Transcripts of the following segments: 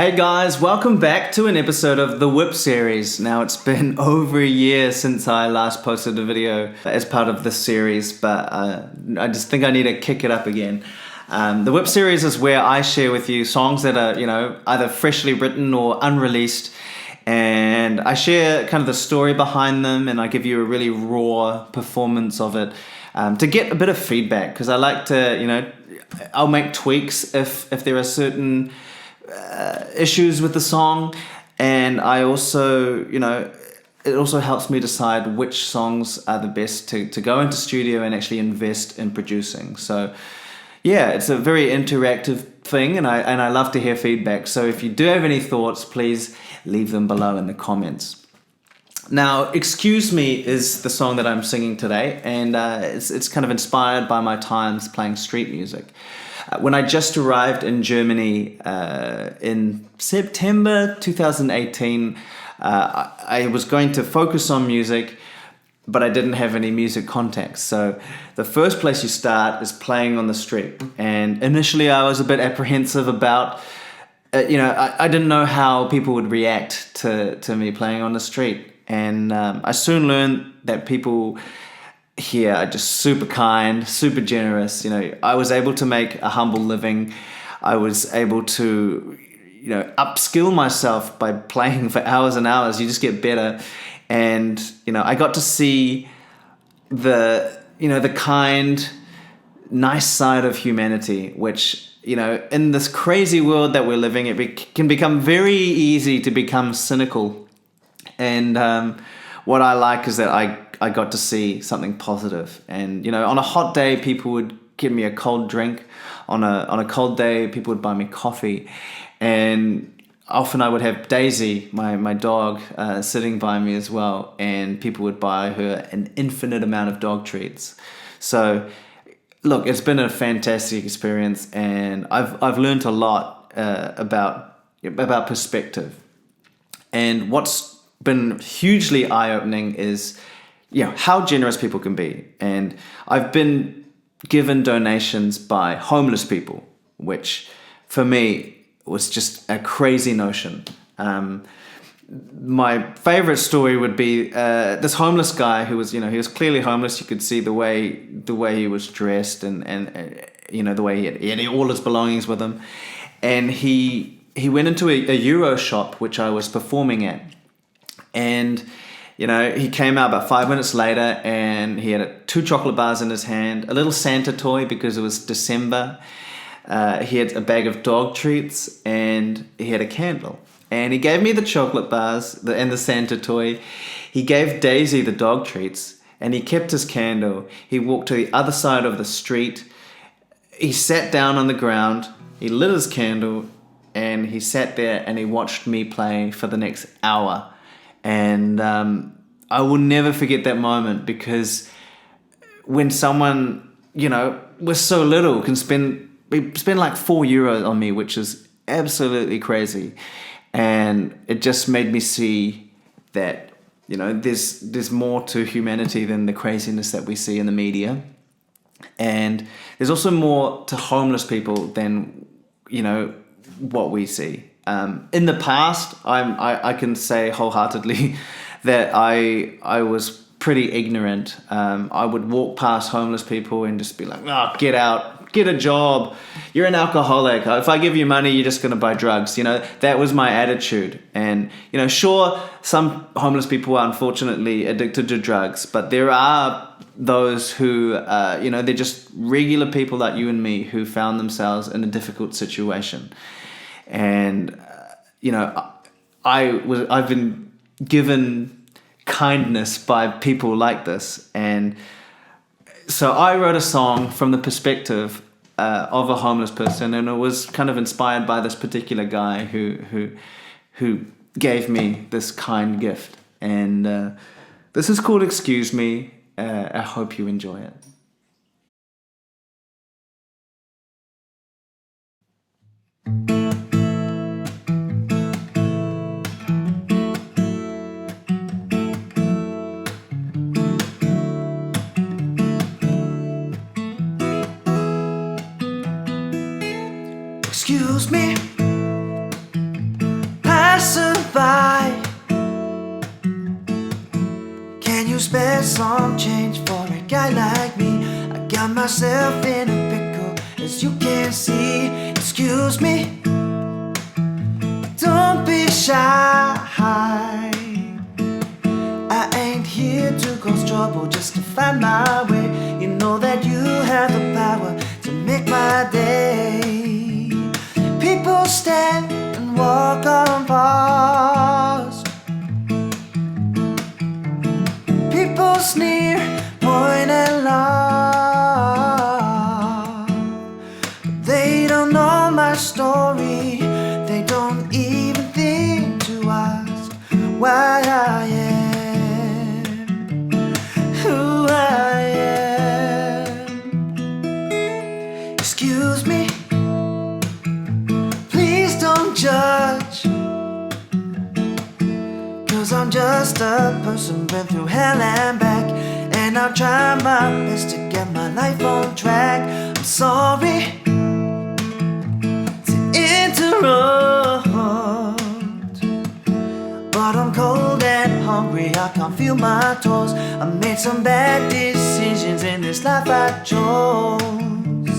Hey guys, welcome back to an episode of the WIP series. Now it's been over a year since I last posted a video as part of this series, but I just think I need to kick it up again. The WIP series is where I share with you songs that are, either freshly written or unreleased, and I share kind of the story behind them, and I give you a really raw performance of it to get a bit of feedback, because I like to, I'll make tweaks if there are certain issues with the song, and I also, it also helps me decide which songs are the best to go into studio and actually invest in producing. So yeah, it's a very interactive thing, and I love to hear feedback. So if you do have any thoughts, please leave them below in the comments. Now, Excuse Me is the song that I'm singing today, and it's kind of inspired by my times playing street music. When I just arrived in Germany in September 2018, I was going to focus on music, but I didn't have any music contacts. So the first place you start is playing on the street. And initially I was a bit apprehensive about, I didn't know how people would react to me playing on the street. And I soon learned that people here are just super kind, super generous. I was able to make a humble living. I was able to, upskill myself by playing for hours and hours. You just get better. And, I got to see the kind, nice side of humanity, which, in this crazy world that we're living, it can become very easy to become cynical. And what I like is that I got to see something positive. And, on a hot day, people would give me a cold drink. On a cold day, people would buy me coffee. And often I would have Daisy, my dog, sitting by me as well. And people would buy her an infinite amount of dog treats. So, look, it's been a fantastic experience. And I've learned a lot about perspective. And what's been hugely eye-opening is how generous people can be. And I've been given donations by homeless people, which for me was just a crazy notion. My favorite story would be this homeless guy who was, he was clearly homeless. You could see the way he was dressed and the way he had all his belongings with him. And he went into a Euro shop, which I was performing at. And, he came out about 5 minutes later, and he had 2 chocolate bars in his hand, a little Santa toy because it was December. He had a bag of dog treats, and he had a candle. And he gave me the chocolate bars and the Santa toy. He gave Daisy the dog treats, and he kept his candle. He walked to the other side of the street. He sat down on the ground. He lit his candle, and he sat there and he watched me play for the next hour. And I will never forget that moment, because when someone, with so little can spend like €4 on me, which is absolutely crazy. And it just made me see that, there's more to humanity than the craziness that we see in the media. And there's also more to homeless people than, what we see. In the past, I can say wholeheartedly that I was pretty ignorant. I would walk past homeless people and just be like, "Oh, get out, get a job. You're an alcoholic. If I give you money, you're just going to buy drugs." That was my attitude. And, sure, some homeless people are unfortunately addicted to drugs, but there are those who, they're just regular people like you and me who found themselves in a difficult situation. And, I've been given kindness by people like this. And so I wrote a song from the perspective of a homeless person, and it was kind of inspired by this particular guy who gave me this kind gift. And this is called Excuse Me. I hope you enjoy it. Excuse me, by? Can you spare some change for a guy like me? I got myself in a pickle, as you can see. Excuse me, don't be shy. I ain't here to cause trouble, just to find my way. You know that you have the power to make my day. People stand and walk on past. People sneer, point and laugh. They don't know my story. They don't even think to ask why I am who I am. Excuse me, please don't judge, 'cause I'm just a person, been through hell and back, and I'll try my best to get my life on track. I'm sorry to interrupt, but I'm cold and hungry, I can't feel my toes. I made some bad decisions in this life I chose.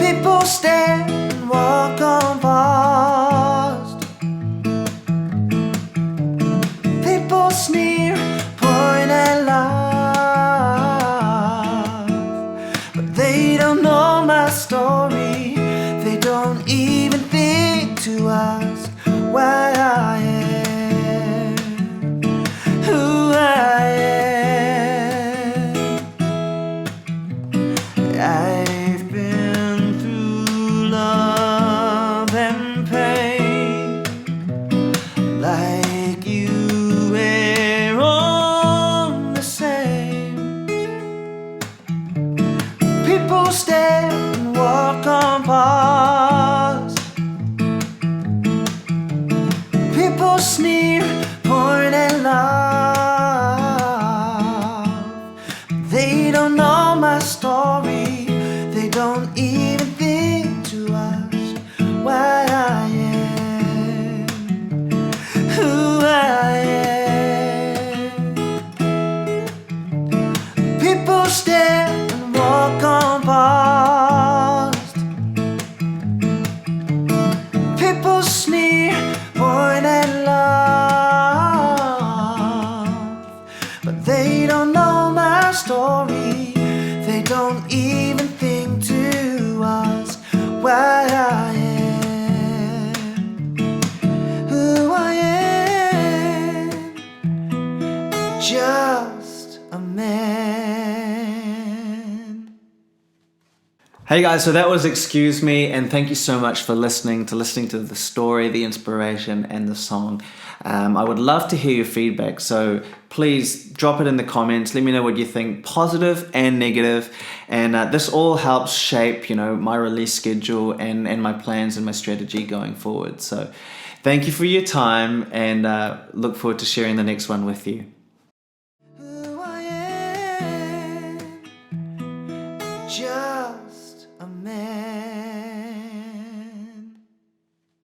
People stand and walk on past. People sneer, point and laugh, but they don't know my story. They don't even think to ask why I am who I am. I've been through love and pain, like you were on the same. People stare and walk on past. People sneer, point and laugh. They don't know my story. They don't even think to ask why I am who I am. People stare and walk on past. People sneer, point and laugh, but they don't know my story. They don't even think to ask why I am who I am. Just a man. Hey guys, so that was Excuse Me, and thank you so much for listening to the story, the inspiration, and the song. I would love to hear your feedback, so please drop it in the comments. Let me know what you think, positive and negative, and this all helps shape, my release schedule and my plans and my strategy going forward. So thank you for your time, and look forward to sharing the next one with you.